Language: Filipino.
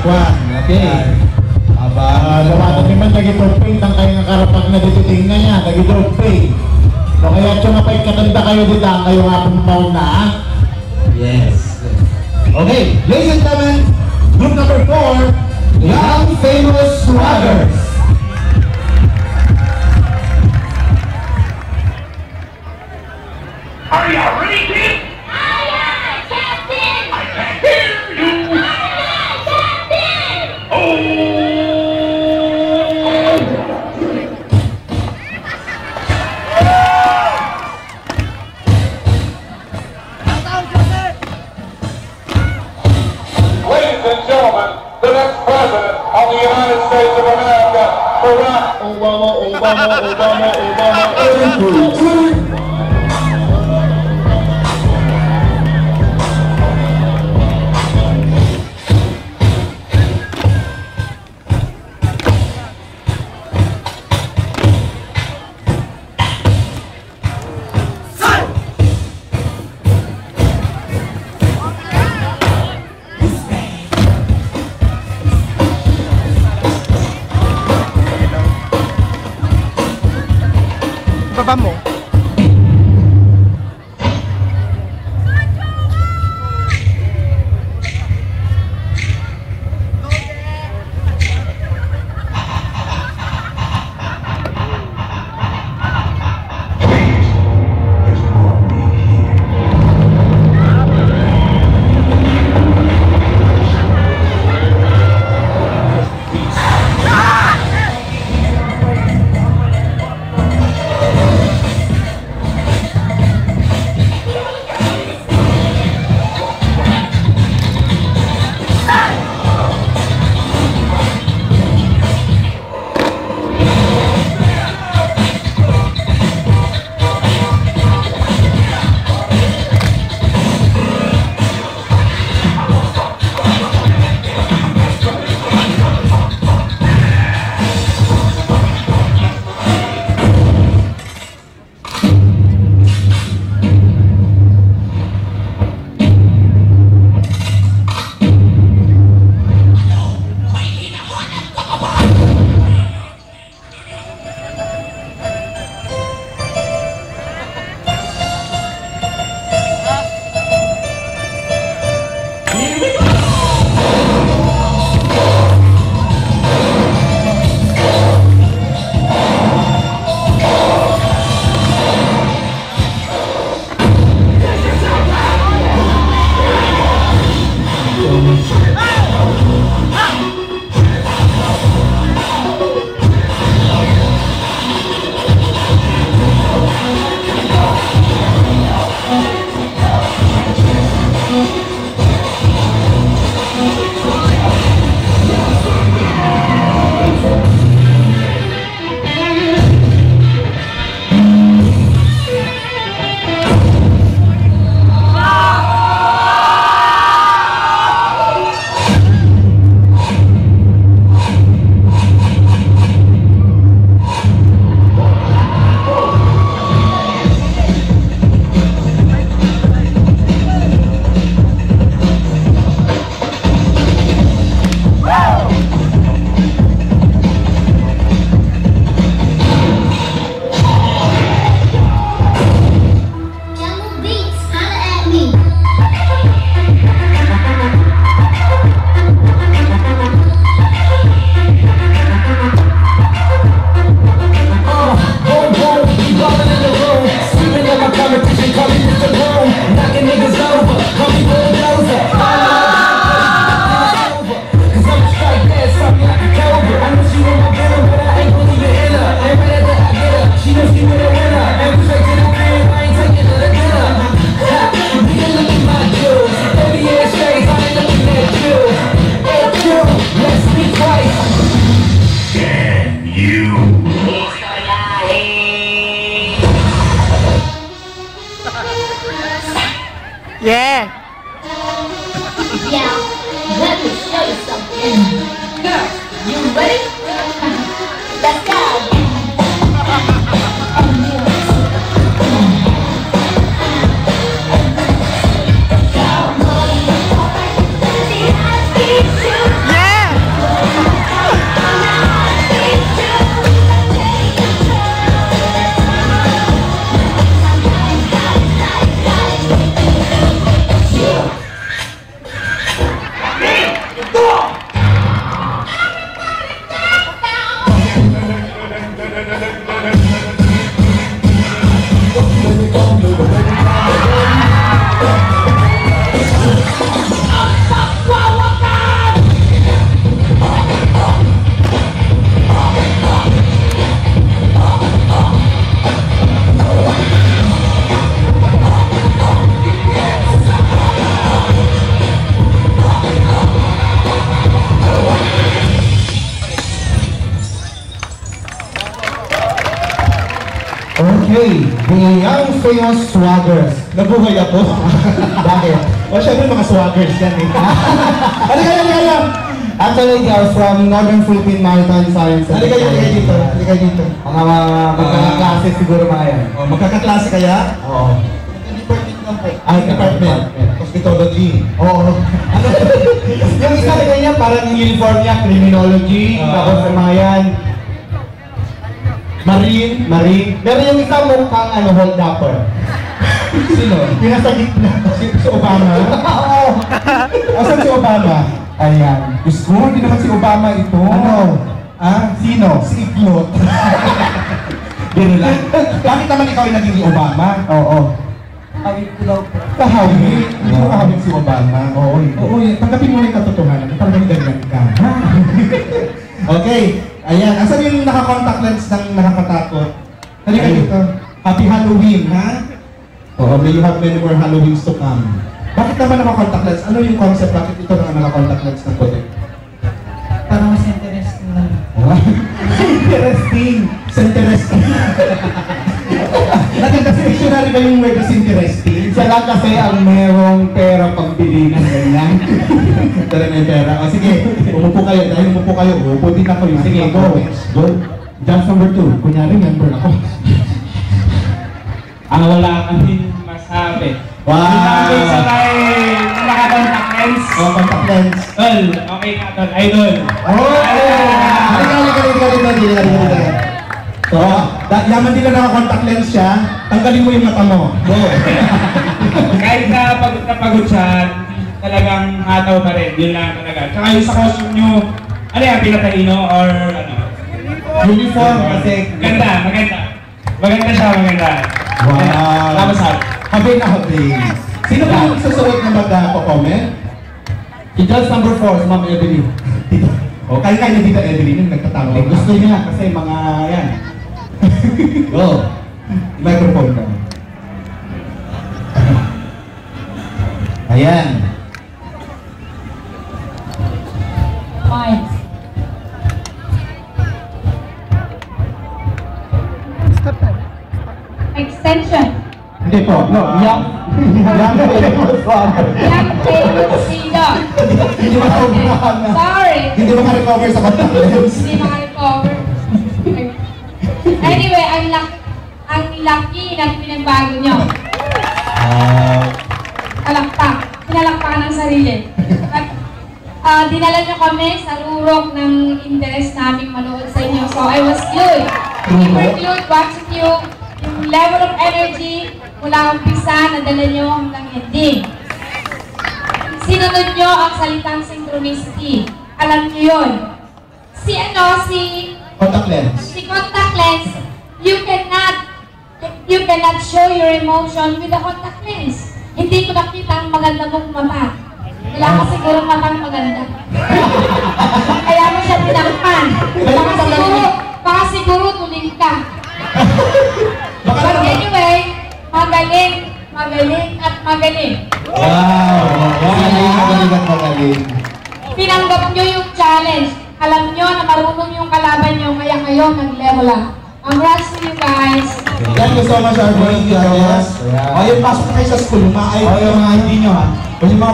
Kwan. Okay. Lawatan naman nag-i-toping tang kayo ng karapag na dititing na niya. Nag-i-toping. So kaya siya nga pa'y katanda kayo dito. Kayo nga pumaw na. Yes. Okay. Ladies and gentlemen, group number 4, Young Famous Swaggers. Are you ready, kid? Aye, aye, Captain! I can hear you! Aye, aye, Captain! Oh! Ladies and gentlemen, the next president of the United States of America, Barack Obama. Baba mo. Okay, the young famous swaggers. Nabuhay ako. Bakit? O syempre mga swaggers yan eh. Halika. Actually, they are from Northern Philippine Maritime Science. Halika dito. Mga magkakaklase siguro mga yan. Magkakaklase kaya? Oo. Department lang po. Department. Hospitology. Oo. Yung isa na ganyan, parang yung uniform niya, criminology, tapos sa mga yan. Marine. Pero yung isa mukhang hold-upper. Sino? Yung nasa gitna. Si Obama? Oo. Asan si Obama? Ayan. Gusto mo, hindi naman si Obama ito. Ano? Sino? Si Iglot. Gano'n lang. Bakit naman ikaw yung naging Obama? Oo. Kahawig ko daw. Kahawig? Hindi mo kahawig si Obama. Oo. Tanggapin mo yung katotohanan. Parang ganyan ka. Okay. Ayan. Asan yung naka-contact lens ng nakakatakot? Halika dito. Happy Halloween, ha? Oo. May you have many more Halloweens to come. Bakit naman naka-contact lens? Ano yung concept? Bakit ito na naka-contact lens ng puti? Parang mas interesting lang. Interesting! Interesting! Naganda sa dictionary ba yung word is interesting? Siya lang kasi ang merong pera pambili ng ganyan. Tara may pera. O sige, umupo kayo. Dahil umupo kayo, umupo din ako. Sige, go. Jump number 2. Kunyari, member ako. Wala kami masabi. Wow! Sinabi sa may naka-contact lens. Contact lens. Tol, okay ka tol, idol. Halika. So, yaman din na naka-contact lens siya, tanggalin mo yung mata mo. Go! Kahit na pagod na pagod siya, talagang hataw pa rin. Yun lang talaga. Tsaka yung sa costume nyo, ano yan, pinatahino or ano? Uniform kasi... Maganda siya. Wow! Tapos Habay. Sino ba yung susunod na mag-comment? Si Judge number 4, si Ma'am Evelyn. O, kaya niya dito Evelyn yung nagtatawag. Gusto niya kasi mga yan. Go! Microphone ka. Ayan. Fine. Extension. Hindi po. No, young famous swaggers. Young famous singer. Hindi makaubrahan na. Sorry. Hindi makarecover sa contact lens. Hindi makarecover. Anyway, ang lucky na pinagbago nyo. Pinalakpakan ng sarili. At dinala nyo kami sa rurok ng interest naming manood sa inyo. So I was glued. Super glued watching you. Yung level of energy mula umpisa, nadala nyo hanggang ending. Sinunod nyo ang salitang synchronicity. Alam nyo yun. Si Contact lens. si contact lens, you cannot show your emotion with the contact lens. Hindi ko nakita ang maganda mong mata. Wala ka siguro matang maganda. Kaya mo siya tinakpan. Baka siguro tuling ka. But anyway, magaling at magaling. Wow! Magaling. Pinanggap nyo yung challenge. Alam nyo na marunong yung kalaban nyo, kaya kayo nag-level up. Congrats to you guys. Thank you so much, our boys. O, yung pasok na kayo sa school, yung mga ID nyo ha. O, yung mga